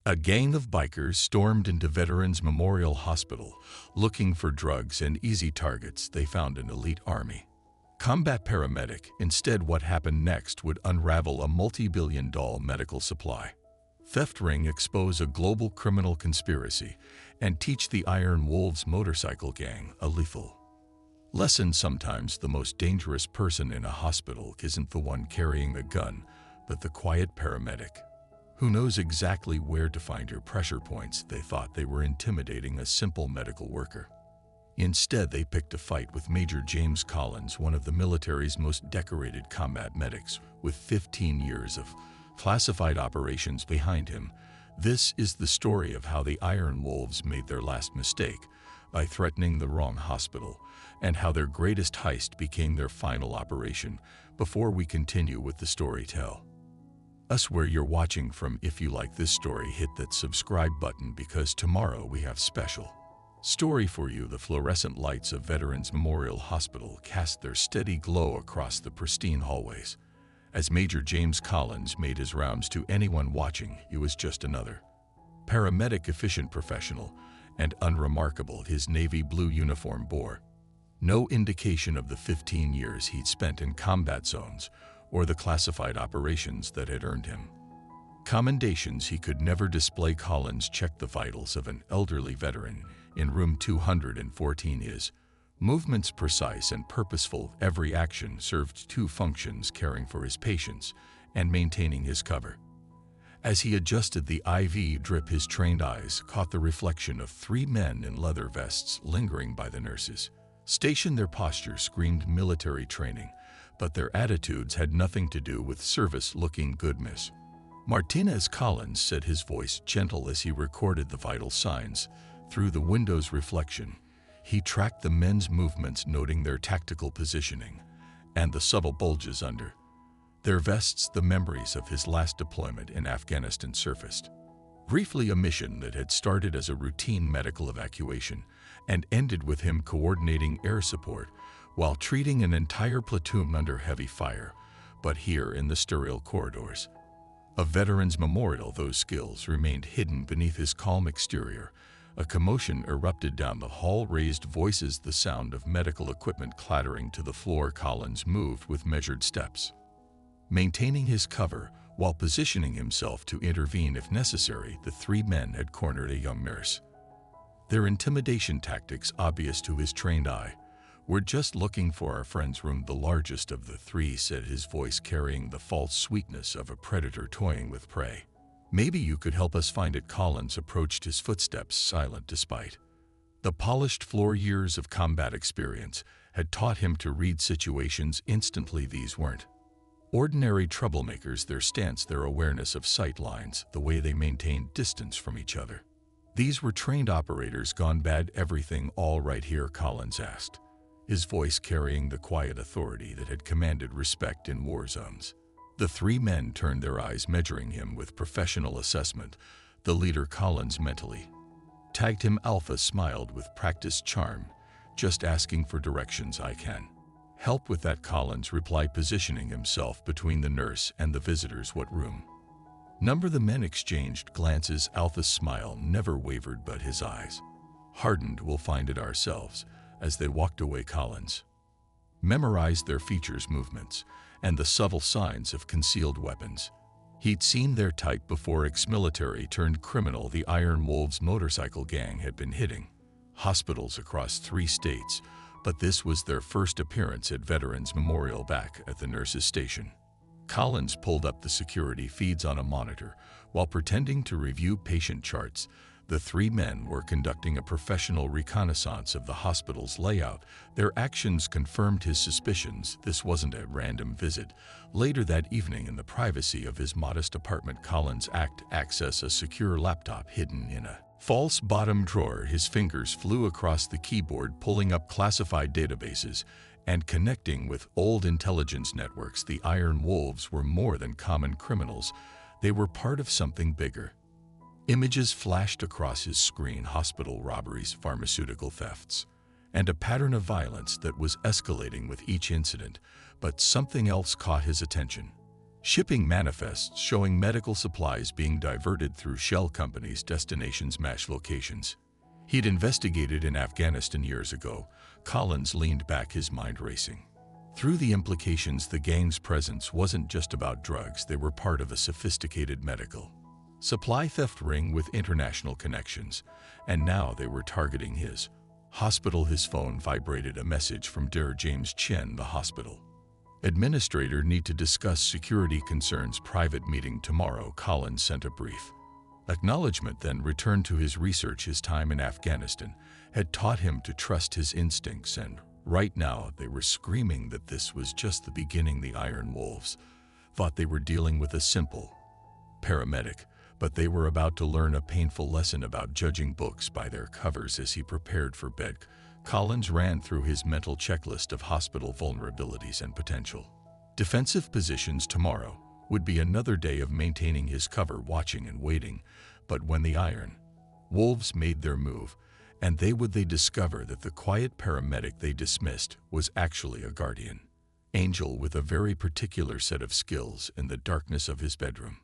A gang of bikers stormed into Veterans Memorial Hospital, looking for drugs and easy targets. They found an elite army. Combat paramedic. Instead, what happened next would unravel a multi-billion-dollar medical supply. Theft ring expose a global criminal conspiracy and teach the Iron Wolves motorcycle gang a lethal lesson. Sometimes the most dangerous person in a hospital isn't the one carrying the gun, but the quiet paramedic who knows exactly where to find your pressure points. They thought they were intimidating a simple medical worker. Instead, they picked a fight with Major James Collins, one of the military's most decorated combat medics, with 15 years of classified operations behind him. This is the story of how the Iron Wolves made their last mistake by threatening the wrong hospital, and how their greatest heist became their final operation. Before we continue with the story, tell us where you're watching from. If you like this story, hit that subscribe button, because tomorrow we have special story for you. The fluorescent lights of Veterans Memorial Hospital cast their steady glow across the pristine hallways. As Major James Collins made his rounds, to anyone watching, he was just another paramedic, efficient, professional, and unremarkable. His navy blue uniform bore no indication of the 15 years he'd spent in combat zones or the classified operations that had earned him commendations he could never display. Collins checked the vitals of an elderly veteran in room 214. His movements precise and purposeful. Every action served two functions: caring for his patients and maintaining his cover. As he adjusted the IV drip, his trained eyes caught the reflection of three men in leather vests lingering by the nurses' station. Their posture screamed military training, but their attitudes had nothing to do with service. "Looking good, Miss Martinez," Collins said, his voice gentle as he recorded the vital signs through the window's reflection. He tracked the men's movements, noting their tactical positioning and the subtle bulges under their vests. The memories of his last deployment in Afghanistan surfaced briefly, a mission that had started as a routine medical evacuation and ended with him coordinating air support while treating an entire platoon under heavy fire. But here in the sterile corridors of Veterans Memorial, those skills remained hidden beneath his calm exterior. A commotion erupted down the hall, raised voices, the sound of medical equipment clattering to the floor. Collins moved with measured steps, maintaining his cover while positioning himself to intervene if necessary. The three men had cornered a young nurse, their intimidation tactics obvious to his trained eye. "We're just looking for our friend's room," the largest of the three said, his voice carrying the false sweetness of a predator toying with prey. "Maybe you could help us find it." Collins approached, his footsteps silent despite the polished floor. Years of combat experience had taught him to read situations instantly. These weren't ordinary troublemakers. Their stance, their awareness of sight lines, the way they maintained distance from each other. These were trained operators gone bad. "Everything all right here?" Collins asked, his voice carrying the quiet authority that had commanded respect in war zones. The three men turned their eyes, measuring him with professional assessment. The leader, Collins mentally tagged him Alpha, smiled with practiced charm. "Just asking for directions. I can help with that," Collins replied, positioning himself between the nurse and the visitors. "What room number?" The men exchanged glances. Alpha's smile never wavered, but his eyes hardened. "We'll find it ourselves." As they walked away, Collins memorized their features, movements, and the subtle signs of concealed weapons. He'd seen their type before. Ex-military turned criminal. The Iron Wolves motorcycle gang had been hitting hospitals across 3 states, but this was their first appearance at Veterans Memorial. Back at the nurse's station, Collins pulled up the security feeds on a monitor while pretending to review patient charts. The three men were conducting a professional reconnaissance of the hospital's layout. Their actions confirmed his suspicions. This wasn't a random visit. Later that evening, in the privacy of his modest apartment, Collins accessed a secure laptop hidden in a false bottom drawer. His fingers flew across the keyboard, pulling up classified databases and connecting with old intelligence networks. The Iron Wolves were more than common criminals. They were part of something bigger. Images flashed across his screen: hospital robberies, pharmaceutical thefts, and a pattern of violence that was escalating with each incident. But something else caught his attention. shipping manifests showing medical supplies being diverted through shell companies' destinations match locations. He'd investigated in Afghanistan years ago. Collins leaned back, his mind racing. Through the implications, the gang's presence wasn't just about drugs, they were part of a sophisticated medical supply theft ring with international connections, and now they were targeting his hospital. His phone vibrated, a message from Dr. James Chen, the hospital administrator. Need to discuss security concerns, private meeting tomorrow. Collins sent a brief acknowledgement, then returned to his research. His time in Afghanistan had taught him to trust his instincts, and right now they were screaming that this was just the beginning. The Iron Wolves thought they were dealing with a simple paramedic, but they were about to learn a painful lesson about judging books by their covers. As he prepared for bed, Collins ran through his mental checklist of hospital vulnerabilities and potential defensive positions. Tomorrow would be another day of maintaining his cover, watching and waiting. But when the Iron Wolves made their move, and they discover that the quiet paramedic they dismissed was actually a guardian angel with a very particular set of skills. In the darkness of his bedroom,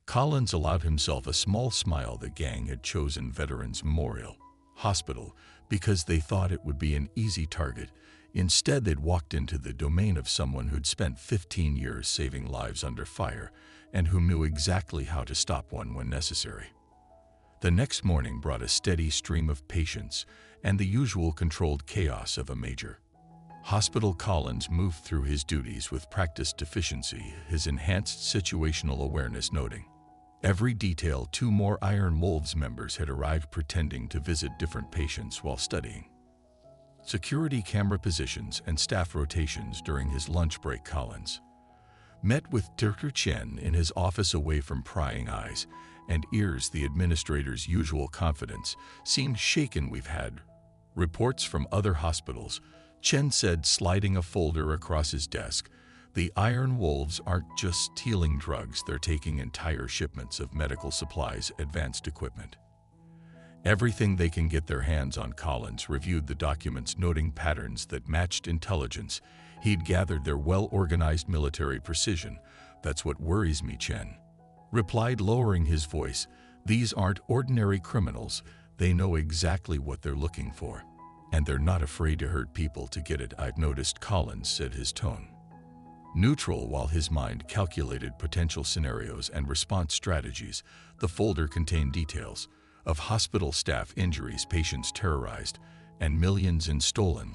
Collins allowed himself a small smile. The gang had chosen Veterans Memorial Hospital because they thought it would be an easy target. Instead, they'd walked into the domain of someone who'd spent 15 years saving lives under fire and who knew exactly how to stop one when necessary. The next morning brought a steady stream of patients and the usual controlled chaos of a major hospital. Collins moved through his duties with practiced efficiency, his enhanced situational awareness noting every detail. 2 more Iron Wolves members had arrived, pretending to visit different patients while studying security camera positions and staff rotations. During his lunch break, Collins met with Dr. Chen in his office, away from prying eyes and ears. The administrator's usual confidence seemed shaken. "We've had reports from other hospitals," Chen said, sliding a folder across his desk. "The Iron Wolves aren't just stealing drugs, they're taking entire shipments of medical supplies, advanced equipment, everything they can get their hands on." Collins reviewed the documents, noting patterns that matched intelligence he'd gathered. Their well-organized military precision. "That's what worries me," Chen replied, lowering his voice. "These aren't ordinary criminals. They know exactly what they're looking for, and they're not afraid to hurt people to get it." "I've noticed," Collins said, his tone neutral while his mind calculated potential scenarios and response strategies. The folder contained details of hospital staff injuries, patients terrorized, and millions in stolen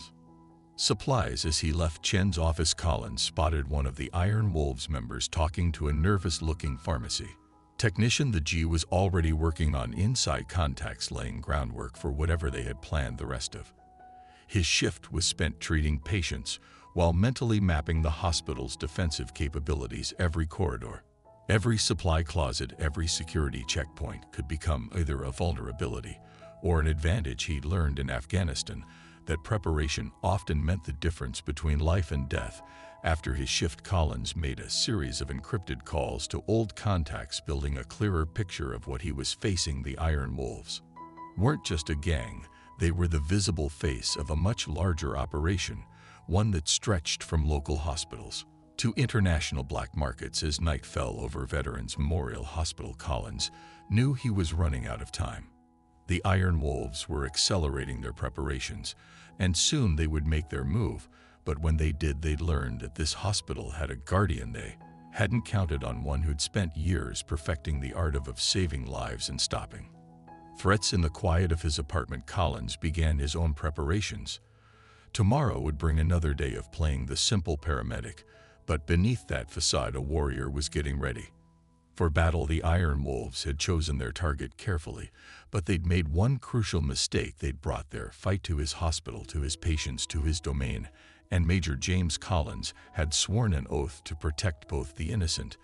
supplies. As he left Chen's office, Collins spotted one of the Iron Wolves members talking to a nervous-looking pharmacy technician. The G was already working on inside contacts, laying groundwork for whatever they had planned. The rest of his shift was spent treating patients while mentally mapping the hospital's defensive capabilities. Every corridor, every supply closet, every security checkpoint could become either a vulnerability or an advantage. He'd learned in Afghanistan that preparation often meant the difference between life and death. After his shift, Collins made a series of encrypted calls to old contacts, building a clearer picture of what he was facing. The Iron Wolves weren't just a gang, they were the visible face of a much larger operation, one that stretched from local hospitals to international black markets. As night fell over Veterans Memorial Hospital, Collins knew he was running out of time. The Iron Wolves were accelerating their preparations, and soon they would make their move. But when they did, they'd learned that this hospital had a guardian. They hadn't counted on one who'd spent years perfecting the art of saving lives and stopping threats. In the quiet of his apartment, Collins began his own preparations. Tomorrow would bring another day of playing the simple paramedic, but beneath that facade, a warrior was getting ready for battle. The Iron Wolves had chosen their target carefully, but they'd made one crucial mistake. They'd brought their fight to his hospital, to his patients, to his domain, and Major James Collins had sworn an oath to protect both the innocent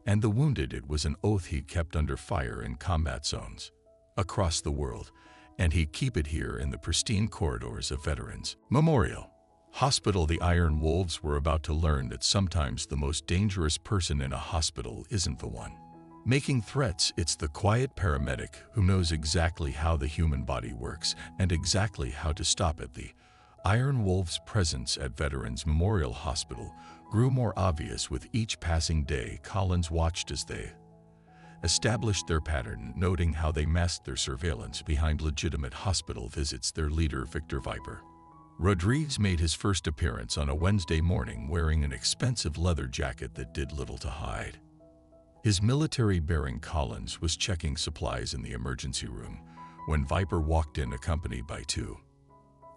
and the wounded. It was an oath he'd kept under fire in combat zones across the world, and he'd keep it here in the pristine corridors of Veterans Memorial Hospital. The Iron Wolves were about to learn that sometimes the most dangerous person in a hospital isn't the one making threats, it's the quiet paramedic who knows exactly how the human body works and exactly how to stop it. The Iron Wolves' presence at Veterans Memorial Hospital grew more obvious with each passing day. Collins watched as they established their pattern, noting how they masked their surveillance behind legitimate hospital visits. Their leader, Victor Viper Rodriguez, made his first appearance on a Wednesday morning wearing an expensive leather jacket that did little to hide his military-bearing. Collins was checking supplies in the emergency room when Viper walked in, accompanied by two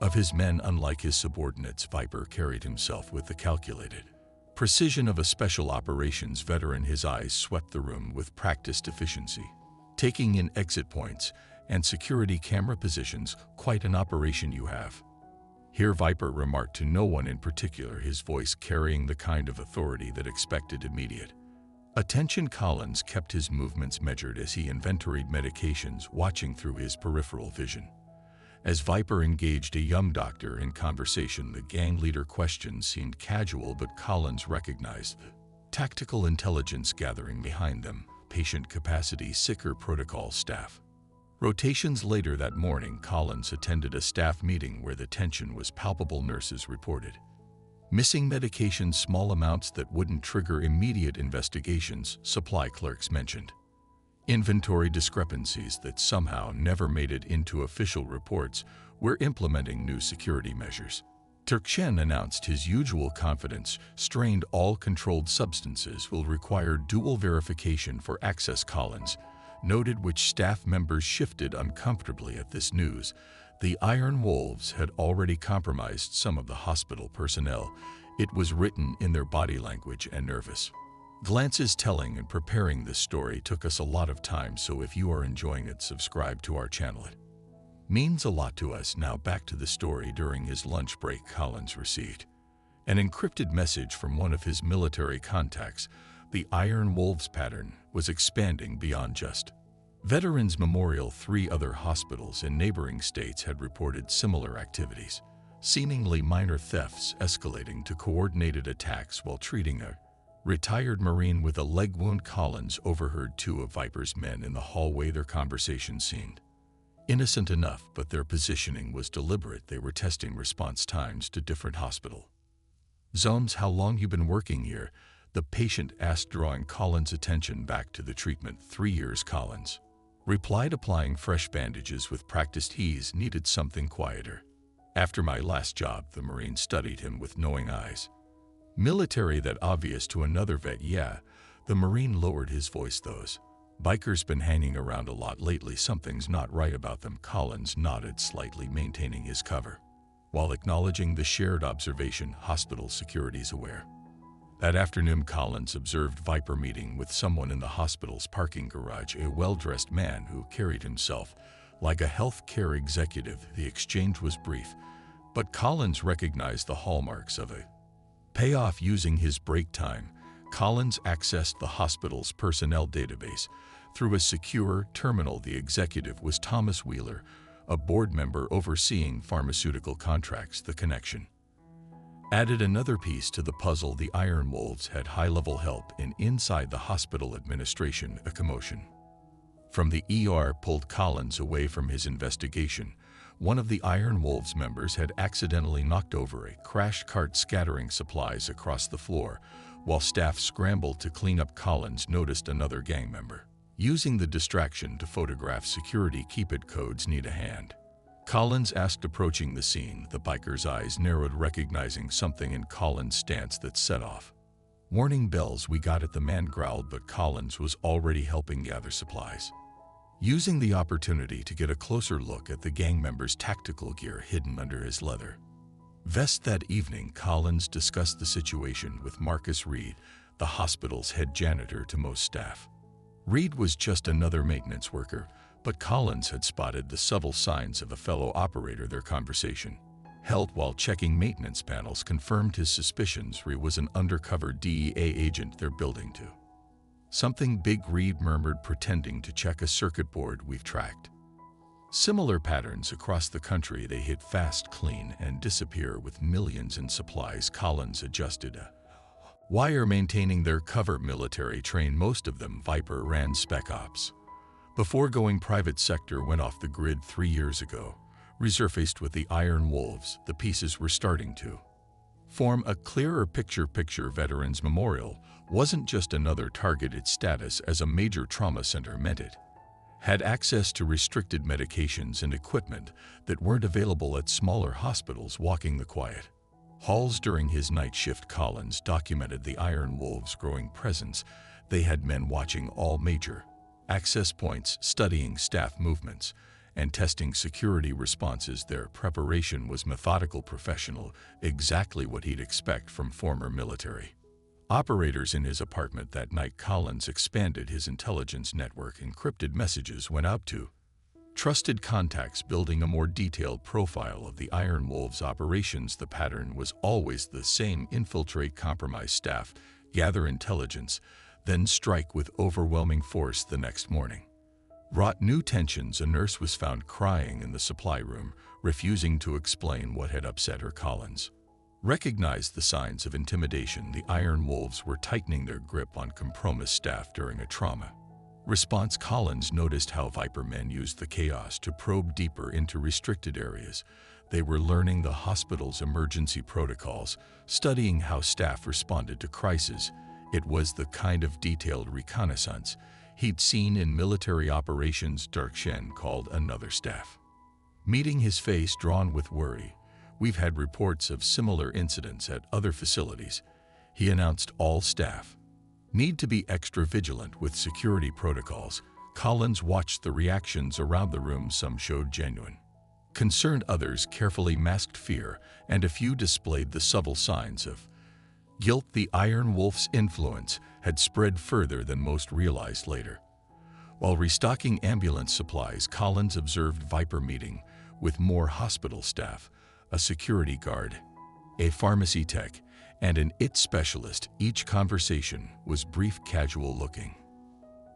of his men. Unlike his subordinates, Viper carried himself with the calculated precision of a special operations veteran. His eyes swept the room with practiced efficiency, taking in exit points and security camera positions. Quite an operation you have here, Viper remarked to no one in particular, his voice carrying the kind of authority that expected immediate attention. Collins kept his movements measured as he inventoried medications, watching through his peripheral vision. As Viper engaged a young doctor in conversation, the gang leader questions seemed casual, but Collins recognized the tactical intelligence gathering behind them. Patient capacity, sicker protocol, staff rotations. Later that morning, Collins attended a staff meeting where the tension was palpable. Nurses reported missing medications, small amounts that wouldn't trigger immediate investigations. Supply clerks mentioned inventory discrepancies that somehow never made it into official reports. We're implementing new security measures. Turkchen announced his usual confidence, strained. All controlled substances will require dual verification for access. Collins noted, which staff members shifted uncomfortably at this news. The Iron Wolves had already compromised some of the hospital personnel. It was written in their body language and nervous glances. Telling and preparing this story took us a lot of time, so if you are enjoying it, subscribe to our channel. It means a lot to us. Now back to the story. During his lunch break, Collins received an encrypted message from one of his military contacts. The Iron Wolves pattern was expanding beyond just Veterans Memorial. 3 other hospitals in neighboring states had reported similar activities, seemingly minor thefts escalating to coordinated attacks while treating a retired Marine with a leg wound. Collins overheard 2 of Viper's men in the hallway. Their conversation seemed innocent enough, but their positioning was deliberate. They were testing response times to different hospital zones. How long you been working here? The patient asked, drawing Collins' attention back to the treatment. 3 years, Collins replied, applying fresh bandages with practiced ease. Needed something quieter. After my last job. The Marine studied him with knowing eyes. Military, that obvious to another vet? Yeah. The Marine lowered his voice. Those bikers been hanging around a lot lately. Something's not right about them. Collins nodded slightly, maintaining his cover while acknowledging the shared observation. Hospital security's aware. That afternoon, Collins observed Viper meeting with someone in the hospital's parking garage, a well-dressed man who carried himself like a health-care executive. The exchange was brief, but Collins recognized the hallmarks of a payoff. Using his break time, Collins accessed the hospital's personnel database through a secure terminal. The executive was Thomas Wheeler, a board member overseeing pharmaceutical contracts. The connection added another piece to the puzzle. The Iron Wolves had high-level help inside the hospital administration. A commotion from the ER pulled Collins away from his investigation. One of the Iron Wolves members had accidentally knocked over a crash cart, scattering supplies across the floor. While staff scrambled to clean up, Collins noticed another gang member using the distraction to photograph security. Keep it, codes need a hand, Collins asked, approaching the scene. The biker's eyes narrowed, recognizing something in Collins' stance that set off warning bells. We got it, the man growled, but Collins was already helping gather supplies, using the opportunity to get a closer look at the gang member's tactical gear hidden under his leather vest. That evening, Collins discussed the situation with Marcus Reed, the hospital's head janitor to most staff. Reed was just another maintenance worker, but Collins had spotted the subtle signs of a fellow operator. Their conversation, held while checking maintenance panels, confirmed his suspicions. Reed was an undercover DEA agent they're building to something big, Reed murmured, pretending to check a circuit board. We've tracked similar patterns across the country. They hit fast, clean, and disappear with millions in supplies. Collins adjusted a wire, maintaining their cover. Military trained, most of them. Viper ran spec ops before going private sector, went off the grid 3 years ago. Resurfaced with the Iron Wolves, the pieces were starting to Form a clearer picture. Veterans Memorial wasn't just another target. Its status as a major trauma center meant it had access to restricted medications and equipment that weren't available at smaller hospitals. Walking the quiet halls during his night shift, Collins documented the Iron Wolves' growing presence. They had men watching all major access points, studying staff movements, and testing security responses. Their preparation was methodical, professional, exactly what he'd expect from former military operators. In his apartment that night, Collins expanded his intelligence network. Encrypted messages went out to trusted contacts, building a more detailed profile of the Iron Wolves' operations. The pattern was always the same: infiltrate compromised staff, gather intelligence, then strike with overwhelming force the next morning. Brought new tensions. A nurse was found crying in the supply room, refusing to explain what had upset her. Collins recognized the signs of intimidation. The Iron Wolves were tightening their grip on compromised staff during a trauma response. Collins noticed how Viper men used the chaos to probe deeper into restricted areas. They were learning the hospital's emergency protocols, studying how staff responded to crises. It was the kind of detailed reconnaissance he'd seen in military operations. Dirk Shen called another staff meeting, his face drawn with worry. "We've had reports of similar incidents at other facilities," he announced. "All staff need to be extra vigilant with security protocols." Collins watched the reactions around the room. Some showed genuine concern, others carefully masked fear, and a few displayed the subtle signs of guilt. The Iron Wolf's influence had spread further than most realized. Later, while restocking ambulance supplies, Collins observed Viper meeting with more hospital staff, a security guard, a pharmacy tech, and an IT specialist. Each conversation was brief, casual looking,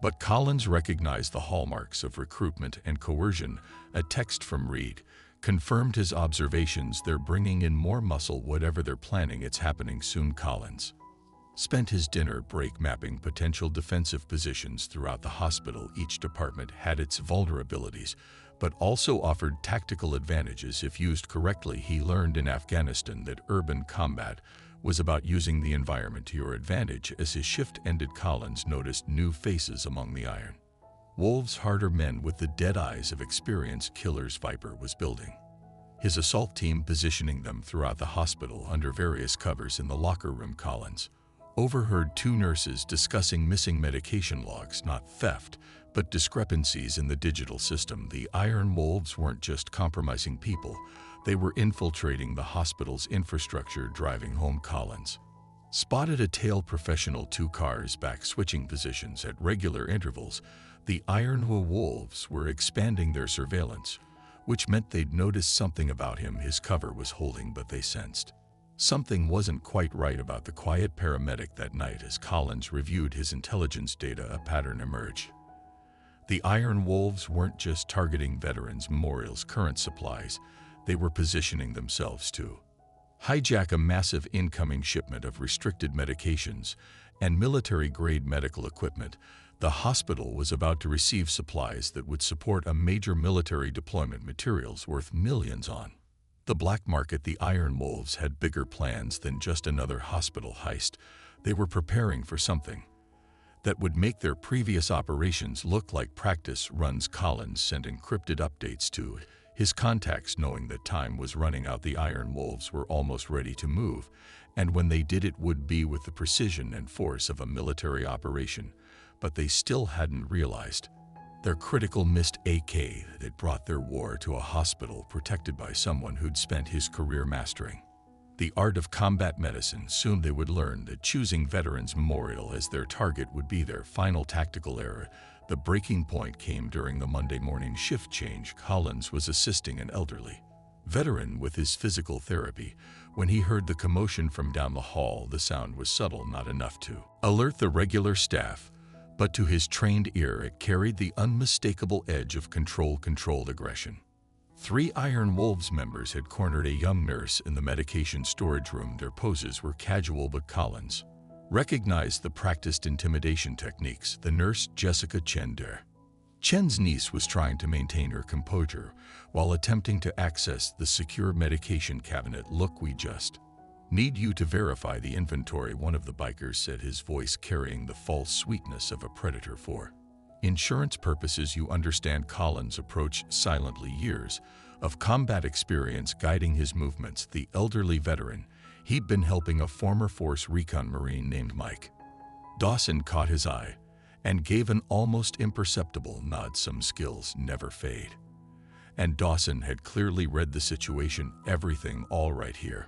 but Collins recognized the hallmarks of recruitment and coercion. A text from Reed confirmed his observations. "They're bringing in more muscle. Whatever they're planning, it's happening soon." Collins spent his dinner break mapping potential defensive positions throughout the hospital. Each department had its vulnerabilities, but also offered tactical advantages if used correctly. He learned in Afghanistan that urban combat was about using the environment to your advantage. As his shift ended, Collins noticed new faces among the Iron Wolves, harder men with the dead eyes of experienced killers. Viper was building his assault team, positioning them throughout the hospital under various covers. In the locker room, Collins overheard two nurses discussing missing medication logs, not theft, but discrepancies in the digital system. The Iron Wolves weren't just compromising people, they were infiltrating the hospital's infrastructure. Driving home, Collins spotted a tail professional 2 cars back, switching positions at regular intervals. The Iron Wolves were expanding their surveillance, which meant they'd noticed something about him. His cover was holding, but they sensed something wasn't quite right about the quiet paramedic. That night, as Collins reviewed his intelligence data, a pattern emerged. The Iron Wolves weren't just targeting Veterans Memorial's current supplies, they were positioning themselves to hijack a massive incoming shipment of restricted medications and military-grade medical equipment. The hospital was about to receive supplies that would support a major military deployment, materials worth millions on the black market. The Iron Wolves had bigger plans than just another hospital heist. They were preparing for something that would make their previous operations look like practice runs. Collins sent encrypted updates to his contacts, knowing that time was running out. The Iron Wolves were almost ready to move, and when they did, it would be with the precision and force of a military operation. But they still hadn't realized their critical missed AK that brought their war to a hospital protected by someone who'd spent his career mastering the art of combat medicine. Soon they would learn that choosing Veterans Memorial as their target would be their final tactical error. The breaking point came during the Monday morning shift change. Collins was assisting an elderly veteran with his physical therapy when he heard the commotion from down the hall. The sound was subtle, not enough to alert the regular staff, but to his trained ear it carried the unmistakable edge of controlled aggression. 3 Iron Wolves members had cornered a young nurse in the medication storage room. Their poses were casual, but Collins recognized the practiced intimidation techniques. The nurse, Jessica Chen's niece, was trying to maintain her composure while attempting to access the secure medication cabinet. "Look, we just "Need you to verify the inventory," one of the bikers said, his voice carrying the false sweetness of a predator. "For insurance purposes, you understand." Collins approached silently, years of combat experience guiding his movements. The elderly veteran, he'd been helping a former Force Recon Marine named Mike. Dawson caught his eye and gave an almost imperceptible nod. Some skills never fade. And Dawson had clearly read the situation. "Everything all right here?"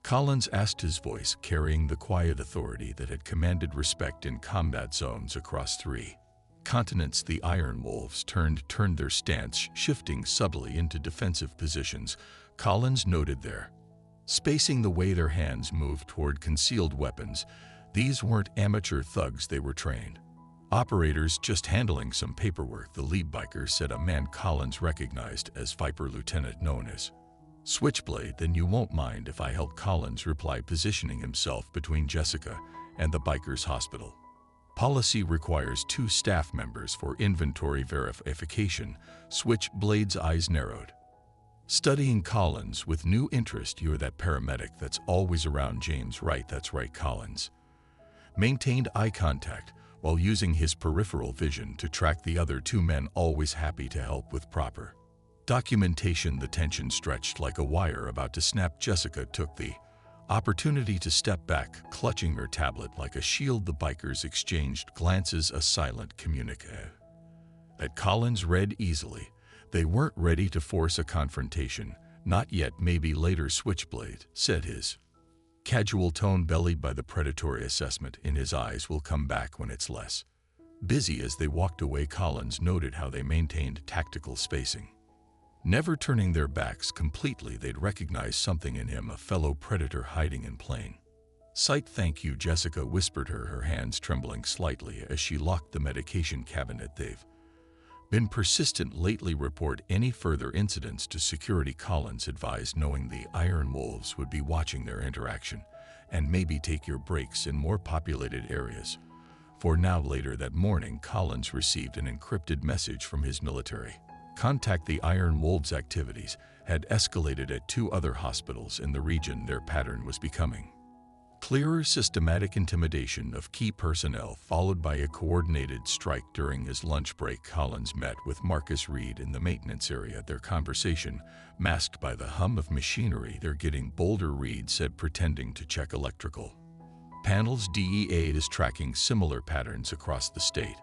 Collins asked, his voice carrying the quiet authority that had commanded respect in combat zones across 3 continents. The Iron Wolves turned their stance, shifting subtly into defensive positions. Collins noted their spacing, the way their hands moved toward concealed weapons. These weren't amateur thugs, they were trained operators just handling some paperwork, the lead biker said, a man Collins recognized as Viper Lieutenant known as Switchblade. "Then you won't mind if I help?" Collins replied, positioning himself between Jessica and the biker's hospital. "Policy requires 2 staff members for inventory verification." Switchblade's eyes narrowed, studying Collins with new interest. "You're that paramedic that's always around James, right?" "That's right." Collins maintained eye contact while using his peripheral vision to track the other 2 men, always happy to help with proper documentation. The tension stretched like a wire about to snap. Jessica took the opportunity to step back, clutching her tablet like a shield. The bikers exchanged glances, a silent communique that Collins read easily. They weren't ready to force a confrontation. "Not yet, maybe later," Switchblade said, his casual tone belied by the predatory assessment in his eyes. "Will come back when it's less busy." As they walked away, Collins noted how they maintained tactical spacing, never turning their backs completely. They'd recognize something in him, a fellow predator hiding in plain sight. "Thank you," Jessica whispered, her hands trembling slightly as she locked the medication cabinet. "They've been persistent lately. Report any further incidents to security," Collins advised, knowing the Iron Wolves would be watching their interaction. "And maybe take your breaks in more populated areas for now." Later that morning, Collins received an encrypted message from his military contact. The Iron Wolves' activities had escalated at 2 other hospitals in the region. Their pattern was becoming clearer: systematic intimidation of key personnel, followed by a coordinated strike. During his lunch break, Collins met with Marcus Reed in the maintenance area, their conversation masked by the hum of machinery. "They're getting bolder," Reed said, pretending to check electrical panels. "DEA is tracking similar patterns across the state,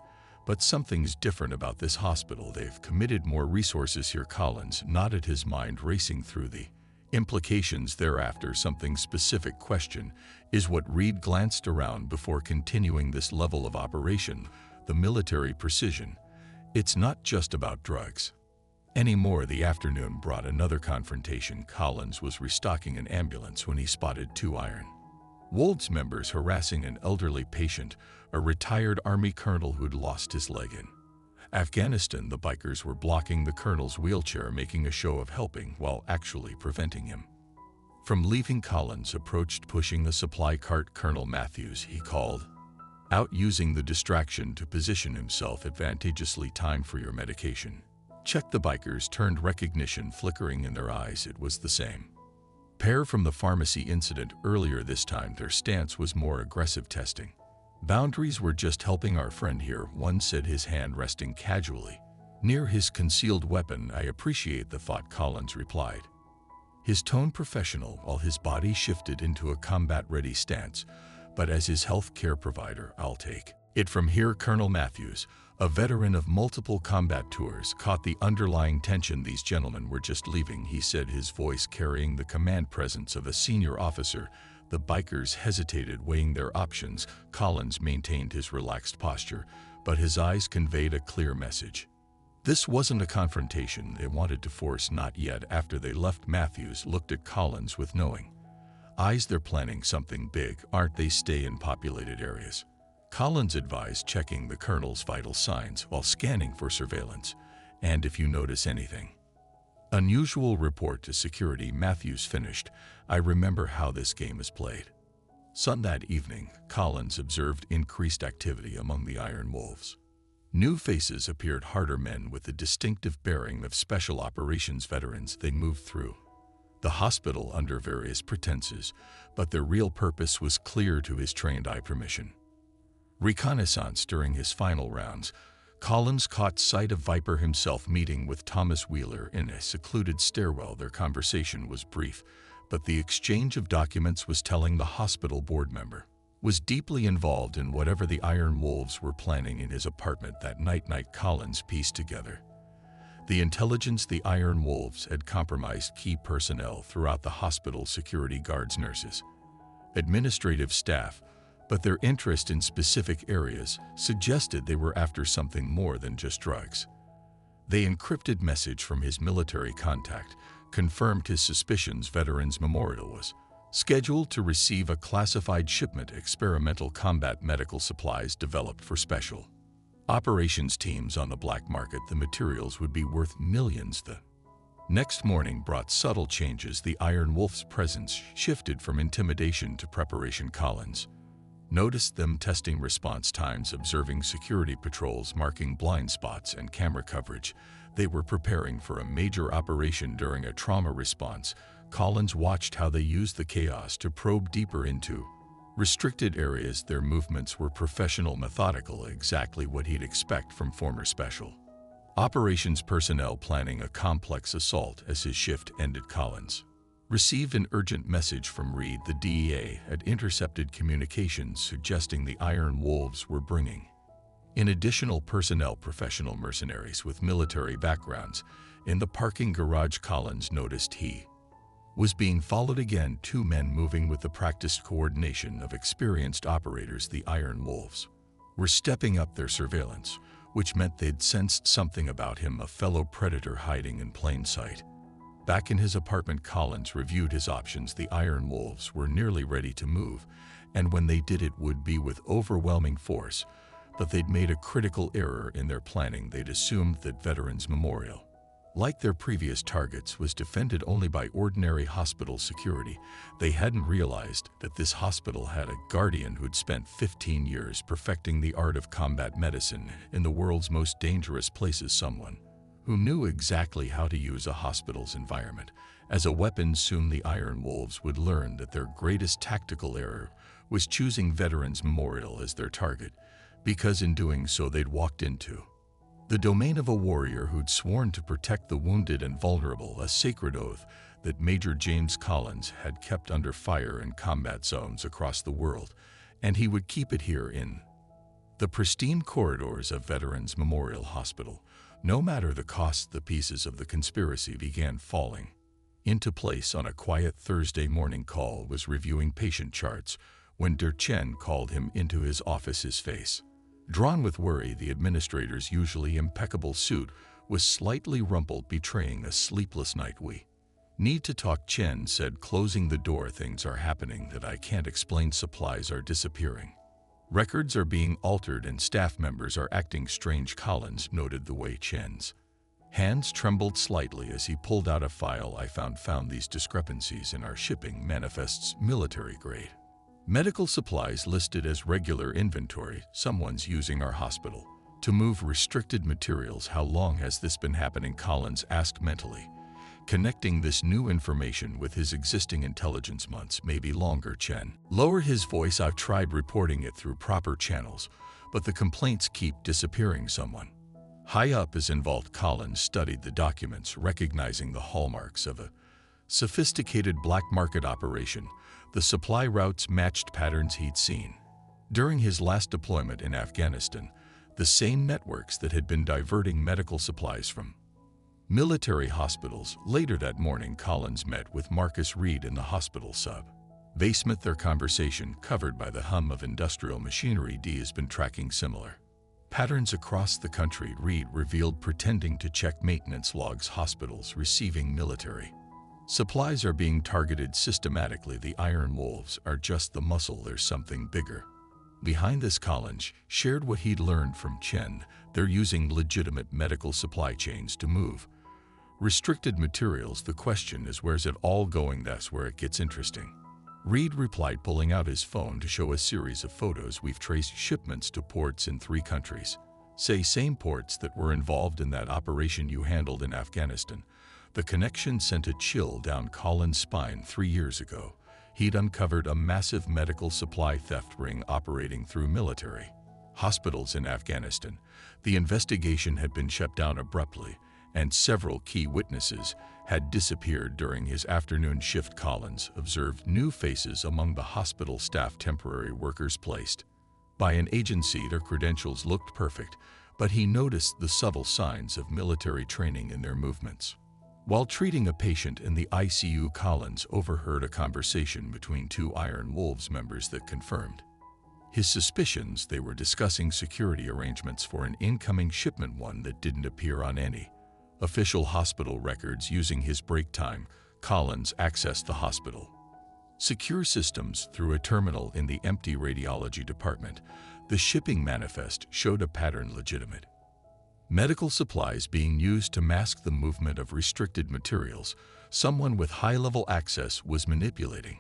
but something's different about this hospital. They've committed more resources here." Collins nodded, his mind racing through the implications thereafter. "Something specific?" question is what Reed glanced around before continuing. "This level of operation, the military precision, it's not just about drugs anymore." The afternoon brought another confrontation. Collins was restocking an ambulance when he spotted 2 Iron Wolves members harassing an elderly patient, a retired Army colonel who'd lost his leg in Afghanistan. The bikers were blocking the colonel's wheelchair, making a show of helping while actually preventing him from leaving. Collins approached, pushing a supply cart. "Colonel Matthews," he called out, using the distraction to position himself advantageously. "Time for your medication." Check. The bikers turned, recognition flickering in their eyes. It was the same pair from the pharmacy incident earlier. This time their stance was more aggressive, testing boundaries. "We're just helping our friend here," one said, his hand resting casually near his concealed weapon. "I appreciate the thought," Collins replied, his tone professional while his body shifted into a combat-ready stance. "But as his health care provider, I'll take it from here." Colonel Matthews, a veteran of multiple combat tours, caught the underlying tension. "These gentlemen were just leaving," he said, his voice carrying the command presence of a senior officer. The bikers hesitated, weighing their options. Collins maintained his relaxed posture, but his eyes conveyed a clear message. This wasn't a confrontation they wanted to force, not yet. After they left, Matthews looked at Collins with knowing eyes. "They're planning something big, aren't they? Stay in populated areas," Collins advised, checking the colonel's vital signs while scanning for surveillance. "And if you notice anything unusual, report to security." Matthews finished. "I remember how this game is played." That evening, Collins observed increased activity among the Iron Wolves. New faces appeared, harder men with the distinctive bearing of special operations veterans. They moved through the hospital under various pretenses, but their real purpose was clear to his trained eye permission. Reconnaissance during his final rounds, Collins caught sight of Viper himself meeting with Thomas Wheeler in a secluded stairwell. Their conversation was brief, but the exchange of documents was telling. The hospital board member was deeply involved in whatever the Iron Wolves were planning in his apartment that night. Collins pieced together the intelligence. The Iron Wolves had compromised key personnel throughout the hospital: security guards, nurses, administrative staff, but their interest in specific areas suggested they were after something more than just drugs. The encrypted message from his military contact confirmed his suspicions. Veterans Memorial was scheduled to receive a classified shipment: experimental combat medical supplies developed for special operations teams on the black market. The materials would be worth millions. The next morning brought subtle changes. The Iron Wolf's presence shifted from intimidation to preparation. Collins noticed them testing response times, observing security patrols, marking blind spots, and camera coverage. They were preparing for a major operation during a trauma response. Collins watched how they used the chaos to probe deeper into restricted areas. Their movements were professional, methodical, exactly what he'd expect from former special operations personnel planning a complex assault. As his shift ended, Collins received an urgent message from Reed. The DEA had intercepted communications suggesting the Iron Wolves were bringing in additional personnel, professional mercenaries with military backgrounds. In the parking garage, Collins noticed he was being followed again. Two men moving with the practiced coordination of experienced operators. The Iron Wolves were stepping up their surveillance, which meant they'd sensed something about him, a fellow predator hiding in plain sight. Back in his apartment, Collins reviewed his options. The Iron Wolves were nearly ready to move, and when they did, it would be with overwhelming force. But they'd made a critical error in their planning. They'd assumed that Veterans Memorial, like their previous targets, was defended only by ordinary hospital security. They hadn't realized that this hospital had a guardian who'd spent 15 years perfecting the art of combat medicine in the world's most dangerous places, someone who knew exactly how to use a hospital's environment as a weapon. Soon the Iron Wolves would learn that their greatest tactical error was choosing Veterans Memorial as their target, because in doing so they'd walked into the domain of a warrior who'd sworn to protect the wounded and vulnerable, a sacred oath that Major James Collins had kept under fire in combat zones across the world, and he would keep it here in the pristine corridors of Veterans Memorial Hospital. No matter the cost, the pieces of the conspiracy began falling into place. On a quiet Thursday morning, Call was reviewing patient charts when Chen called him into his office. His face, drawn with worry, the administrator's usually impeccable suit was slightly rumpled, betraying a sleepless night. "We need to talk," Chen said, closing the door. "Things are happening that I can't explain. Supplies are disappearing. Records are being altered and staff members are acting strange." Collins noted the way Chen's hands trembled slightly as he pulled out a file. "I found these discrepancies in our shipping manifests. Military grade medical supplies listed as regular inventory. Someone's using our hospital to move restricted materials." "How long has this been happening?" Collins asked mentally, connecting this new information with his existing intelligence. "Months, maybe longer." Chen lowered his voice. "I've tried reporting it through proper channels, but the complaints keep disappearing. Someone high up is involved." Collins studied the documents, recognizing the hallmarks of a sophisticated black market operation. The supply routes matched patterns he'd seen during his last deployment in Afghanistan, the same networks that had been diverting medical supplies from military hospitals. Later that morning, Collins met with Marcus Reed in the hospital sub-basement. Their conversation covered by the hum of industrial machinery. "D has been tracking similar patterns across the country," Reed revealed, pretending to check maintenance logs. "Hospitals receiving military supplies are being targeted systematically. The Iron Wolves are just the muscle. There's something bigger behind this." Collins shared what he'd learned from Chen. "They're using legitimate medical supply chains to move restricted materials. The question is, where's it all going?" "That's where it gets interesting," Reed replied, pulling out his phone to show a series of photos. "We've traced shipments to ports in 3 countries. Same ports that were involved in that operation you handled in Afghanistan. The connection sent a chill down Collins' spine. 3 years ago, he'd uncovered a massive medical supply theft ring operating through military hospitals in Afghanistan. The investigation had been shut down abruptly, and several key witnesses had disappeared during his afternoon shift. Collins observed new faces among the hospital staff. Temporary workers placed by an agency. Their credentials looked perfect, but he noticed the subtle signs of military training in their movements. While treating a patient in the ICU, Collins overheard a conversation between two Iron Wolves members that confirmed his suspicions. They were discussing security arrangements for an incoming shipment, one that didn't appear on any official hospital records. Using his break time, Collins accessed the hospital secure systems through a terminal in the empty radiology department. The shipping manifest showed a pattern: legitimate medical supplies being used to mask the movement of restricted materials. Someone with high-level access was manipulating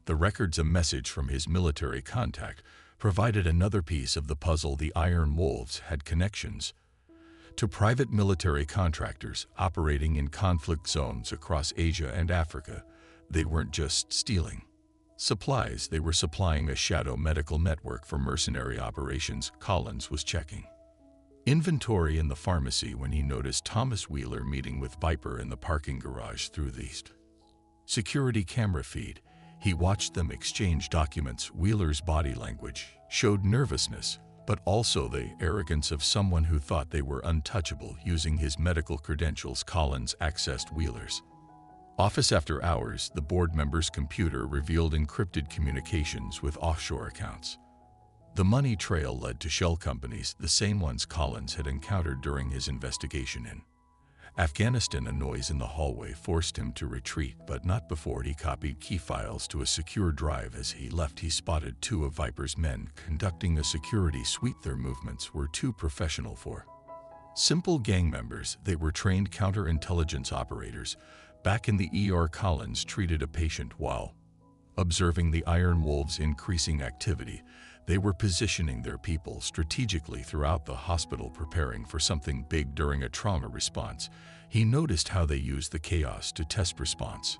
the records. A message from his military contact provided another piece of the puzzle. The Iron Wolves had connections to private military contractors operating in conflict zones across Asia and Africa. They weren't just stealing supplies, they were supplying a shadow medical network for mercenary operations. Collins was checking inventory in the pharmacy when he noticed Thomas Wheeler meeting with Viper in the parking garage. Through the security camera feed, he watched them exchange documents. Wheeler's body language showed nervousness, but also the arrogance of someone who thought they were untouchable. Using his medical credentials, Collins accessed Wheeler's office. After hours, the board member's computer revealed encrypted communications with offshore accounts. The money trail led to shell companies, the same ones Collins had encountered during his investigation in Afghanistan. A noise in the hallway forced him to retreat, but not before he copied key files to a secure drive. As he left, he spotted two of Viper's men conducting a security sweep. Their movements were too professional for simple gang members. They were trained counterintelligence operators. Back in the ER, Collins treated a patient while observing the Iron Wolves' increasing activity. They were positioning their people strategically throughout the hospital, preparing for something big during a trauma response. He noticed how they used the chaos to test response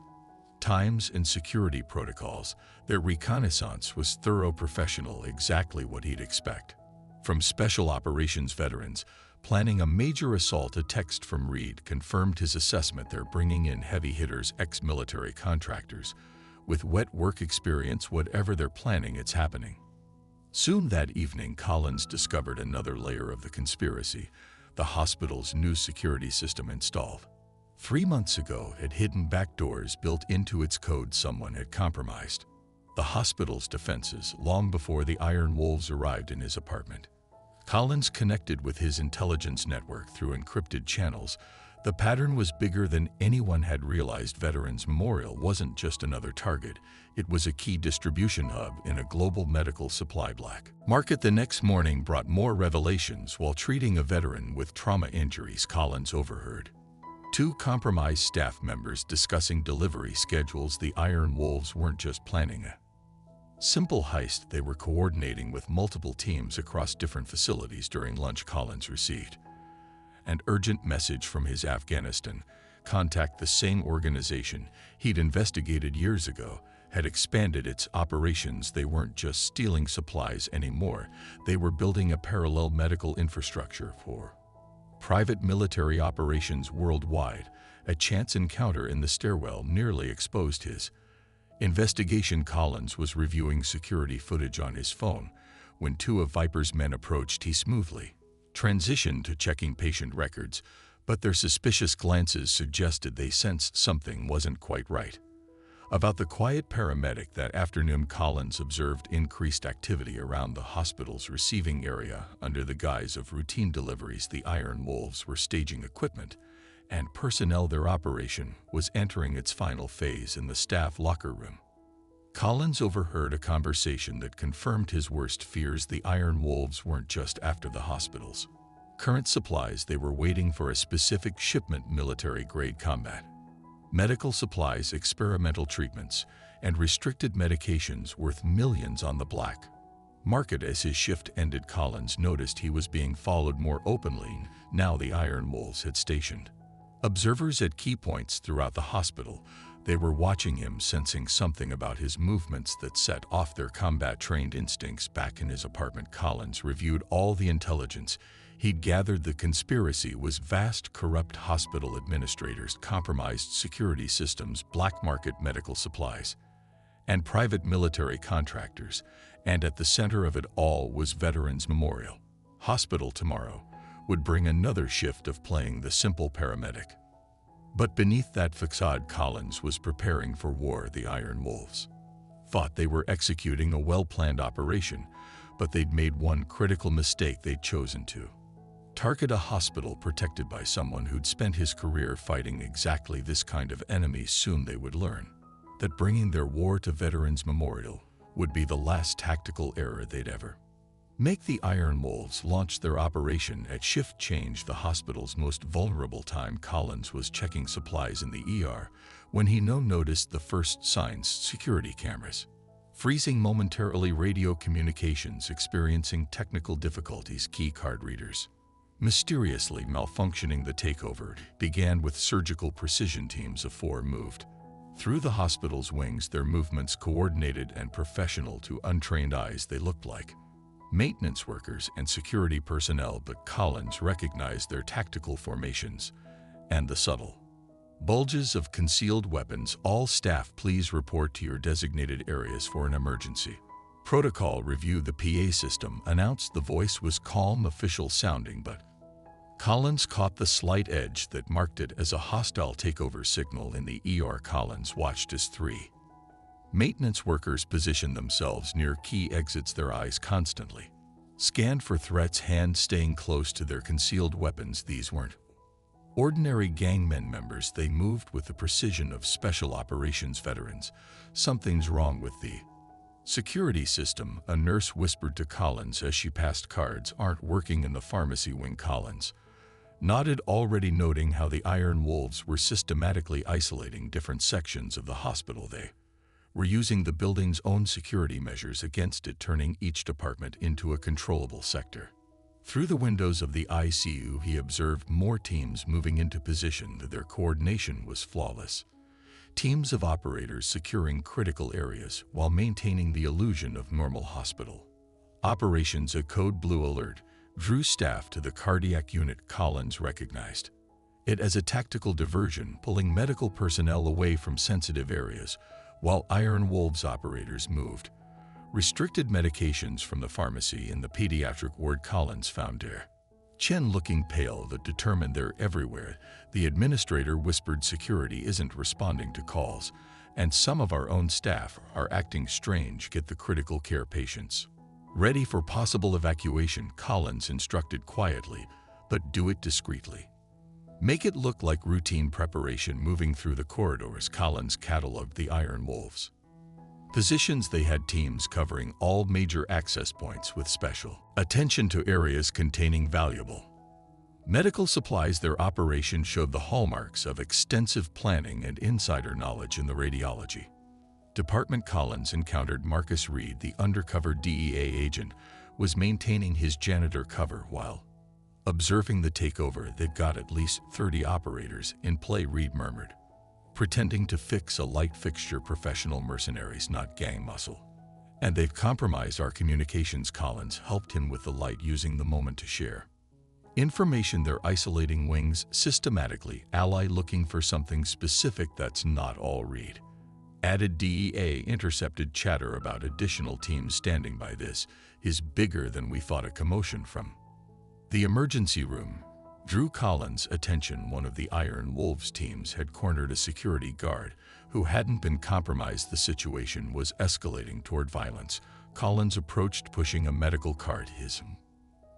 times and security protocols. Their reconnaissance was thorough, professional, exactly what he'd expect from special operations veterans planning a major assault. A text from Reed confirmed his assessment. They're bringing in heavy hitters, ex-military contractors with wet work experience. Whatever they're planning, it's happening. Soon that evening, Collins discovered another layer of the conspiracy. The hospital's new security system, installed 3 months ago, had hidden backdoors built into its code. Someone had compromised the hospital's defenses long before the Iron Wolves arrived in his apartment. Collins connected with his intelligence network through encrypted channels. The pattern was bigger than anyone had realized. Veterans Memorial wasn't just another target. It was a key distribution hub in a global medical supply black market. The next morning brought more revelations. While treating a veteran with trauma injuries, Collins overheard two compromised staff members discussing delivery schedules. The Iron Wolves weren't just planning a simple heist, they were coordinating with multiple teams across different facilities. During lunch, Collins received an urgent message from his Afghanistan contact. The same organization he'd investigated years ago had expanded its operations. They weren't just stealing supplies anymore. They were building a parallel medical infrastructure for private military operations worldwide. A chance encounter in the stairwell nearly exposed his investigation. Collins was reviewing security footage on his phone when two of Viper's men approached. He smoothly transitioned to checking patient records, but their suspicious glances suggested they sensed something wasn't quite right about the quiet paramedic. That afternoon, Collins observed increased activity around the hospital's receiving area. Under the guise of routine deliveries, the Iron Wolves were staging equipment and personnel. Their operation was entering its final phase in the staff locker room. Collins overheard a conversation that confirmed his worst fears. The Iron Wolves weren't just after the hospital's current supplies. They were waiting for a specific shipment: military-grade combat medical supplies, experimental treatments, and restricted medications worth millions on the black market. As his shift ended, Collins noticed he was being followed more openly. Now the Iron Wolves had stationed Observers at key points throughout the hospital, they were watching him, sensing something about his movements that set off their combat-trained instincts. Back in his apartment, Collins reviewed all the intelligence he'd gathered. The conspiracy was vast: corrupt hospital administrators, compromised security systems, black market medical supplies, and private military contractors. And at the center of it all was Veterans Memorial Hospital. Tomorrow would bring another shift of playing the simple paramedic. But beneath that facade, Collins was preparing for war. The Iron Wolves thought they were executing a well-planned operation, but they'd made one critical mistake. They'd chosen to target a hospital protected by someone who'd spent his career fighting exactly this kind of enemy. Soon they would learn that bringing their war to Veterans Memorial would be the last tactical error they'd ever make. The Iron Wolves launched their operation at shift change, the hospital's most vulnerable time. Collins was checking supplies in the ER when he noticed the first signs: security cameras freezing momentarily, radio communications experiencing technical difficulties, key card readers mysteriously malfunctioning. The takeover began with surgical precision. Teams of 4 moved through the hospital's wings, their movements coordinated and professional. To untrained eyes, they looked like maintenance workers and security personnel, but Collins recognized their tactical formations and the subtle bulges of concealed weapons. All staff, please report to your designated areas for an emergency protocol review. The PA system announced. The voice was calm, official sounding, but Collins caught the slight edge that marked it as a hostile takeover signal. In the ER, Collins watched as 3 maintenance workers positioned themselves near key exits, their eyes constantly scanned for threats, hands staying close to their concealed weapons. These weren't ordinary gangmen members. They moved with the precision of special operations veterans. Something's wrong with the security system, a nurse whispered to Collins as she passed. Cards aren't working in the pharmacy wing. Collins nodded, already noting how the Iron Wolves were systematically isolating different sections of the hospital. They were using the building's own security measures against it, turning each department into a controllable sector. Through the windows of the ICU, he observed more teams moving into position. Their coordination was flawless. Teams of operators securing critical areas while maintaining the illusion of normal hospital operations. A code blue alert drew staff to the cardiac unit. Collins recognized it as a tactical diversion, pulling medical personnel away from sensitive areas while Iron Wolves operators moved restricted medications from the pharmacy. In the pediatric ward, Collins found Chen looking pale, but determined. They're everywhere. The administrator whispered, security isn't responding to calls, and some of our own staff are acting strange. Get the critical care patients ready for possible evacuation, Collins instructed quietly, but do it discreetly. Make it look like routine preparation. Moving through the corridors, Collins cataloged the Iron Wolves positions. They had teams covering all major access points with special attention to areas containing valuable medical supplies. Their operation showed the hallmarks of extensive planning and insider knowledge. In the radiology department, Collins encountered Marcus Reed. The undercover DEA agent was maintaining his janitor cover while observing the takeover. They've got at least 30 operators in play, Reed murmured, pretending to fix a light fixture. Professional mercenaries, not gang muscle. And they've compromised our communications. Collins helped him with the light, using the moment to share information. They're isolating wings systematically. Ally looking for something specific. That's not all, Reed added. DEA intercepted chatter about additional teams standing by. This is bigger than we thought. A commotion from the emergency room drew Collins' attention. One of the Iron Wolves teams had cornered a security guard who hadn't been compromised. The situation was escalating toward violence. Collins approached, pushing a medical cart. His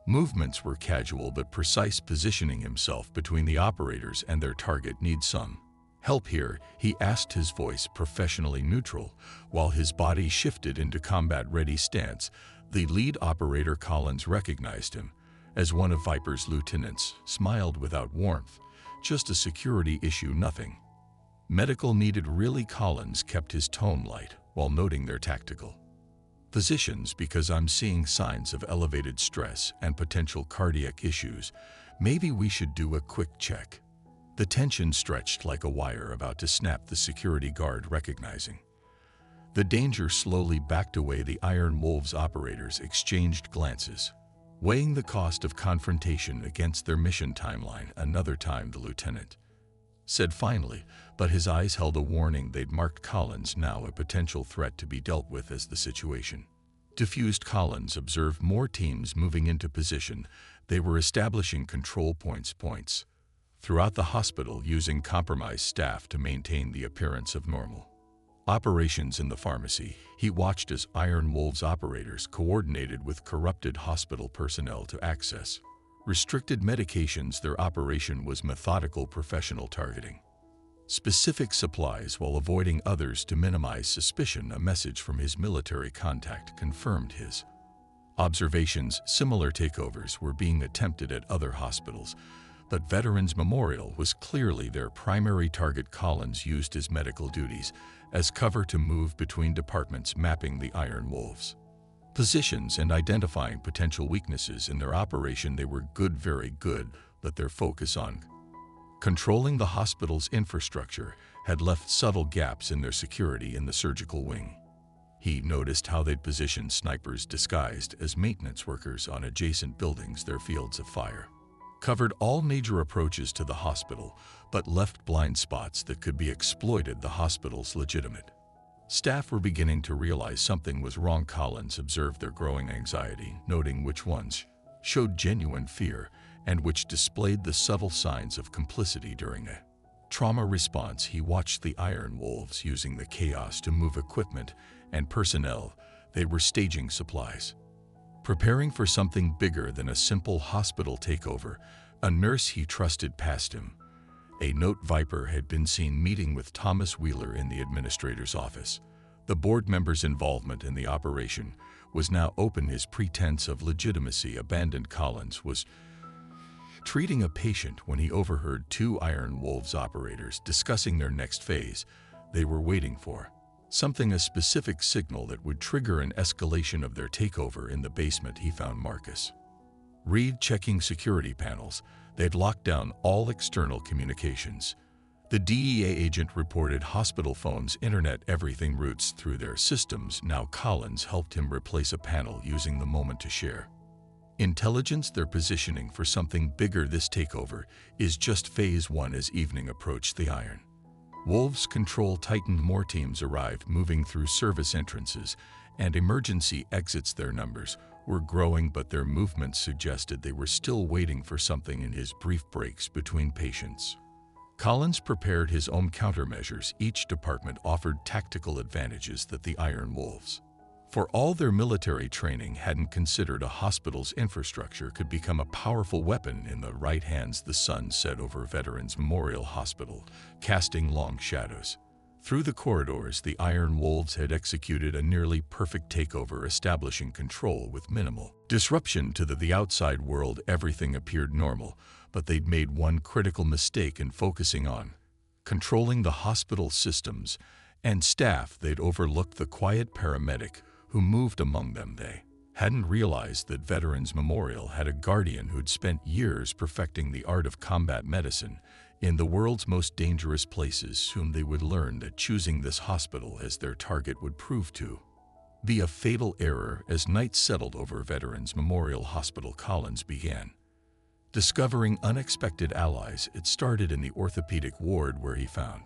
movements were casual but precise, positioning himself between the operators and their target. Need some help here? He asked, his voice professionally neutral, while his body shifted into combat-ready stance. The lead operator, Collins recognized him as one of Viper's lieutenants, smiled without warmth. Just a security issue, nothing medical needed, really. Collins kept his tone light while noting their tactical positions. Because I'm seeing signs of elevated stress and potential cardiac issues. Maybe we should do a quick check. The tension stretched like a wire about to snap, the security guard recognizing the danger slowly backed away. The Iron Wolves operators exchanged glances, weighing the cost of confrontation against their mission timeline. Another time, the lieutenant said finally, but his eyes held a warning. They'd marked Collins, now a potential threat to be dealt with as the situation diffused. Collins observed more teams moving into position. They were establishing control points throughout the hospital, using compromised staff to maintain the appearance of normal operations. In the pharmacy, he watched as Iron Wolves operators coordinated with corrupted hospital personnel to access restricted medications. Their operation was methodical, professional, targeting specific supplies while avoiding others to minimize suspicion. A message from his military contact confirmed his observations. Similar takeovers were being attempted at other hospitals, but Veterans Memorial was clearly their primary target. Collins used his medical duties as cover to move between departments, mapping the Iron Wolves' positions and identifying potential weaknesses in their operation. They were good, very good, but their focus on controlling the hospital's infrastructure had left subtle gaps in their security. In the surgical wing, he noticed how they'd positioned snipers disguised as maintenance workers on adjacent buildings. Their fields of fire covered all major approaches to the hospital, but left blind spots that could be exploited. The hospital's legitimate staff were beginning to realize something was wrong. Collins observed their growing anxiety, noting which ones showed genuine fear and which displayed the subtle signs of complicity during a trauma response. He watched the Iron Wolves using the chaos to move equipment and personnel. They were staging supplies, preparing for something bigger than a simple hospital takeover. A nurse he trusted passed him a note. Viper had been seen meeting with Thomas Wheeler in the administrator's office. The board member's involvement in the operation was now open. His pretense of legitimacy abandoned. Collins was treating a patient when he overheard two Iron Wolves operators discussing their next phase. They were waiting for something, a specific signal that would trigger an escalation of their takeover. In the basement, he found Marcus Reed checking security panels. They'd locked down all external communications. The DEA agent reported hospital phones, internet, everything routes through their systems. Now Collins helped him replace a panel, using the moment to share intelligence. They're positioning for something bigger. This takeover is just phase one. As evening approached, the Iron Wolves control tightened. More teams arrived, moving through service entrances and emergency exits. Their numbers were growing, but their movements suggested they were still waiting for something. In his brief breaks between patients, Collins prepared his own countermeasures. Each department offered tactical advantages that the Iron Wolves, for all their military training, hadn't considered. A hospital's infrastructure could become a powerful weapon in the right hands. The sun set over Veterans Memorial Hospital, casting long shadows through the corridors. The Iron Wolves had executed a nearly perfect takeover, establishing control with minimal disruption to the outside world. Everything appeared normal, but they'd made one critical mistake in focusing on controlling the hospital systems and staff. They'd overlooked the quiet paramedic who moved among them. They hadn't realized that Veterans Memorial had a guardian who'd spent years perfecting the art of combat medicine in the world's most dangerous places. Whom they would learn that choosing this hospital as their target would prove to be a fatal error. As night settled over Veterans Memorial Hospital, Collins began discovering unexpected allies. It started in the orthopedic ward, where he found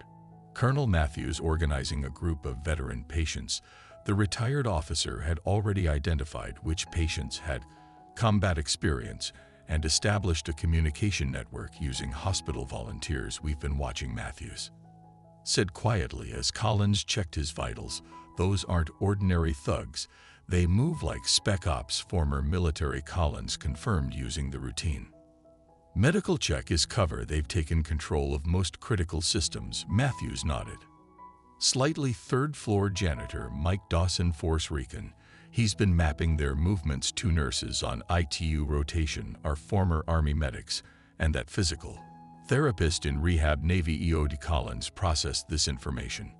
Colonel Matthews organizing a group of veteran patients. The retired officer had already identified which patients had combat experience and established a communication network using hospital volunteers. "We've been watching," Matthews said quietly as Collins checked his vitals. "Those aren't ordinary thugs. They move like spec ops." Former military, Collins confirmed, using the routine medical check as cover. "They've taken control of most critical systems." Matthews nodded slightly. Third-floor janitor Mike Dawson, Force Recon. He's been mapping their movements. 2 nurses on ITU rotation are former Army medics, and that physical therapist in rehab, Navy EOD. Collins processed this information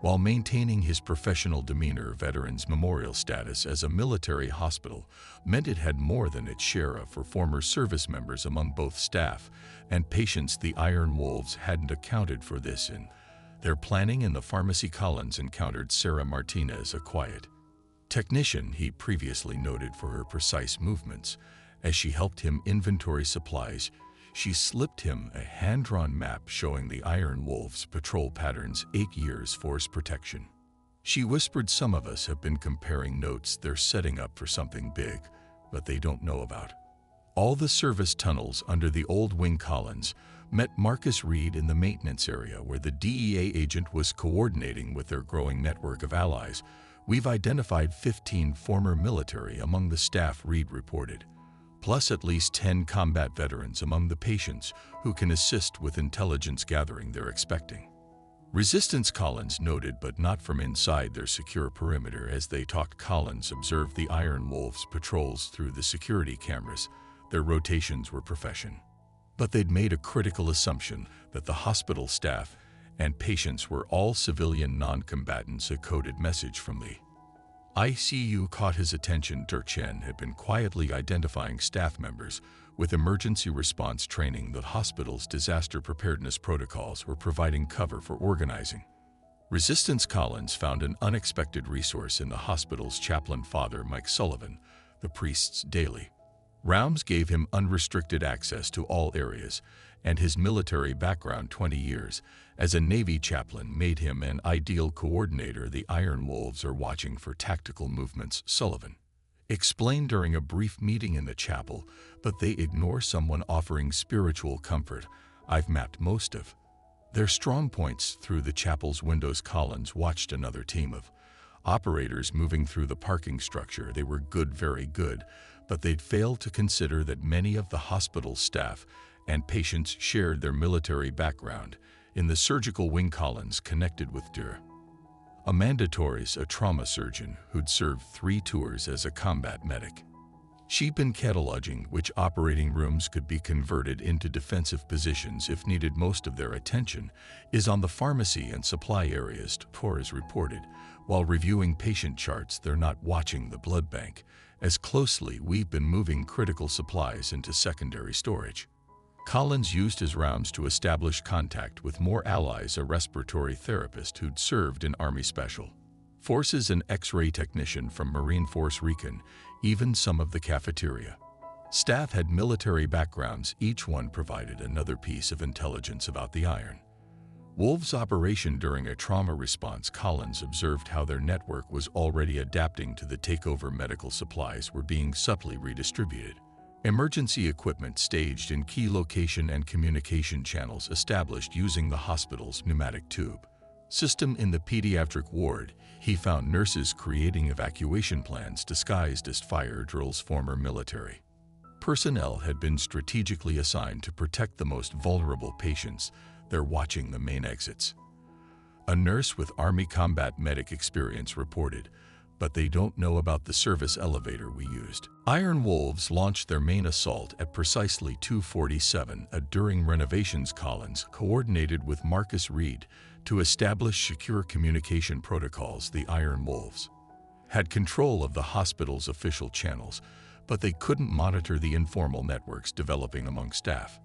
While maintaining his professional demeanor, Veterans Memorial status as a military hospital meant it had more than its share of for former service members among both staff and patients. The Iron Wolves hadn't accounted for this in their planning. In the pharmacy, Collins encountered Sarah Martinez, a quiet technician he previously noted for her precise movements. As she helped him inventory supplies, she slipped him a hand-drawn map showing the Iron Wolves' patrol patterns, 8 years force protection. She whispered, "Some of us have been comparing notes. They're setting up for something big, but they don't know about." All the service tunnels under the old wing. Collins met Marcus Reed in the maintenance area where the DEA agent was coordinating with their growing network of allies. "We've identified 15 former military among the staff," Reed reported, "plus at least 10 combat veterans among the patients who can assist with intelligence gathering. They're expecting resistance," Collins noted, "but not from inside their secure perimeter." As they talked, Collins observed the Iron Wolves' patrols through the security cameras. Their rotations were professional, but they'd made a critical assumption that the hospital staff and patients were all civilian non-combatants. A coded message from the ICU caught his attention. Chen had been quietly identifying staff members with emergency response training. The hospital's disaster preparedness protocols were providing cover for organizing resistance. Collins found an unexpected resource in the hospital's chaplain, Father Mike Sullivan. The priest's daily rounds gave him unrestricted access to all areas, and his military background, 20 years as a Navy chaplain, made him an ideal coordinator. "The Iron Wolves are watching for tactical movements," Sullivan explained during a brief meeting in the chapel, "but they ignore someone offering spiritual comfort. I've mapped most of their strong points through the chapel's windows." Collins watched another team of operators moving through the parking structure. They were good, very good, but they'd failed to consider that many of the hospital staff and patients shared their military background. In the surgical wing, Collins connected with Amanda Torres, a trauma surgeon who'd served 3 tours as a combat medic. She'd been cataloging which operating rooms could be converted into defensive positions if needed. "Most of their attention is on the pharmacy and supply areas," Torres reported. "While reviewing patient charts, they're not watching the blood bank as closely. We've been moving critical supplies into secondary storage." Collins used his rounds to establish contact with more allies, a respiratory therapist who'd served in Army Special Forces, an X-ray technician from Marine Force Recon. Even some of the cafeteria staff had military backgrounds. Each one provided another piece of intelligence about the Iron Wolves' operation during a trauma response. Collins observed how their network was already adapting to the takeover. Medical supplies were being subtly redistributed, emergency equipment staged in key location, and communication channels established using the hospital's pneumatic tube system. In the pediatric ward, he found nurses creating evacuation plans disguised as fire drills. Former military personnel had been strategically assigned to protect the most vulnerable patients. "They're watching the main exits," a nurse with Army combat medic experience reported, "but they don't know about the service elevator we used." Iron Wolves launched their main assault at precisely 2:47 during renovations. Collins coordinated with Marcus Reed to establish secure communication protocols. The Iron Wolves had control of the hospital's official channels, but they couldn't monitor the informal networks developing among staff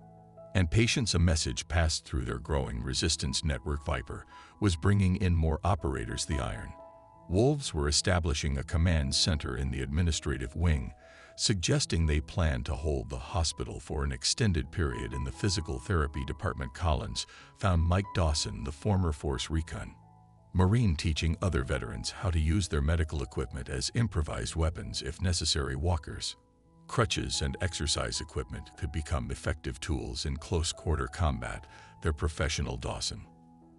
and patients. A message passed through their growing resistance network. Viper was bringing in more operators. The Iron Wolves were establishing a command center in the administrative wing, suggesting they planned to hold the hospital for an extended period. In the physical therapy department, Collins found Mike Dawson, the former Force Recon Marine, teaching other veterans how to use their medical equipment as improvised weapons if necessary. Walkers, crutches, and exercise equipment could become effective tools in close-quarter combat. "They're professional," Dawson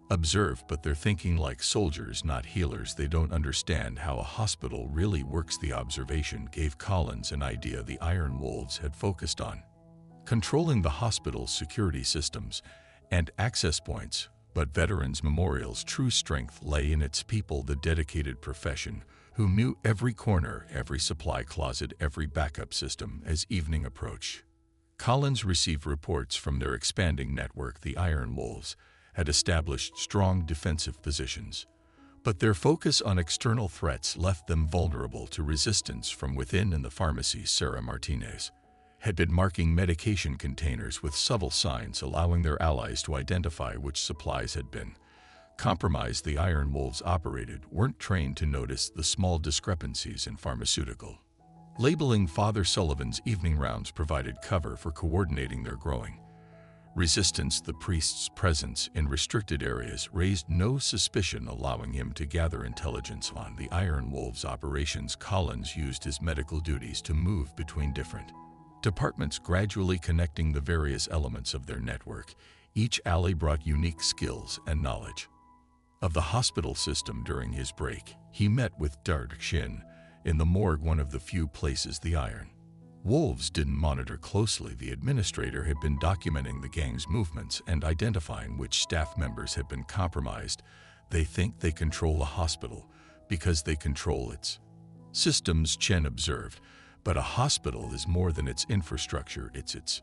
observed, "but they're thinking like soldiers, not healers. They don't understand how a hospital really works." The observation gave Collins an idea. The Iron Wolves had focused on controlling the hospital's security systems and access points, but Veterans Memorial's true strength lay in its people, the dedicated profession who knew every corner, every supply closet, every backup system. As evening approached, Collins received reports from their expanding network. The Iron Wolves had established strong defensive positions But their focus on external threats left them vulnerable to resistance from within. In the pharmacy, Sarah Martinez had been marking medication containers with subtle signs, allowing their allies to identify which supplies had been compromised. The Iron Wolves operated weren't trained to notice the small discrepancies in pharmaceutical labeling. Father Sullivan's evening rounds provided cover for coordinating their growing resistance. The priest's presence in restricted areas raised no suspicion, allowing him to gather intelligence on the Iron Wolves' operations. Collins used his medical duties to move between different departments, gradually connecting the various elements of their network. Each ally brought unique skills and knowledge of the hospital system. During his break, he met with Dark Shin in the morgue, one of the few places the Iron Wolves didn't monitor closely. The administrator had been documenting the gang's movements and identifying which staff members had been compromised. They think they control a hospital because they control its systems, Chen observed. But a hospital is more than its infrastructure, it's its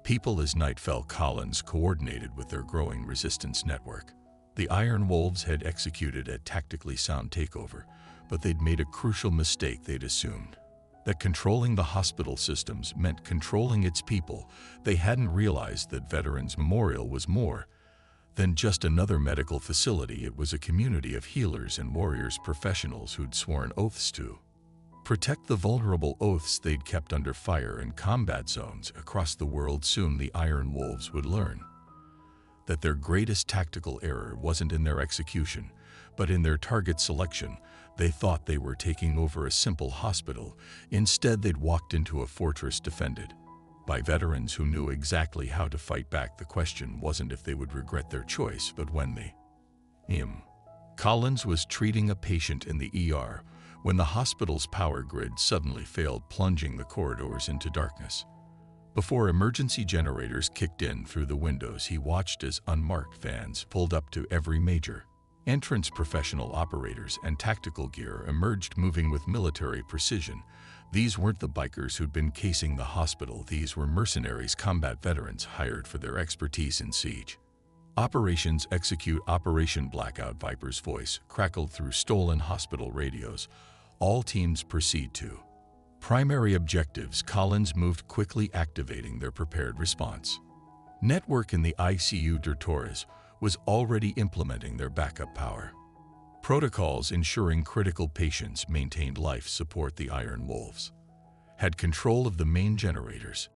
people. As night fell, Collins coordinated with their growing resistance network. The Iron Wolves had executed a tactically sound takeover, but they'd made a crucial mistake. They'd assumed that controlling the hospital systems meant controlling its people. They hadn't realized that Veterans Memorial was more than just another medical facility. It was a community of healers and warriors, professionals who'd sworn oaths to protect the vulnerable, oaths they'd kept under fire in combat zones across the world. Soon the Iron Wolves would learn that their greatest tactical error wasn't in their execution, but in their target selection. They thought they were taking over a simple hospital. Instead, they'd walked into a fortress defended by veterans who knew exactly how to fight back. The question wasn't if they would regret their choice, but when they Collins was treating a patient in the ER when the hospital's power grid suddenly failed, plunging the corridors into darkness. Before emergency generators kicked in through the windows, he watched as unmarked vans pulled up to every major entrance. Professional operators and tactical gear emerged, moving with military precision. These weren't the bikers who'd been casing the hospital. These were mercenaries, combat veterans hired for their expertise in siege operations. Execute Operation Blackout. Viper's voice crackled through stolen hospital radios. All teams proceed to primary objectives. Collins moved quickly, activating their prepared response network. In the ICU, Torres was already implementing their backup power protocols, ensuring critical patients maintained life support. The Iron Wolves had control of the main generators,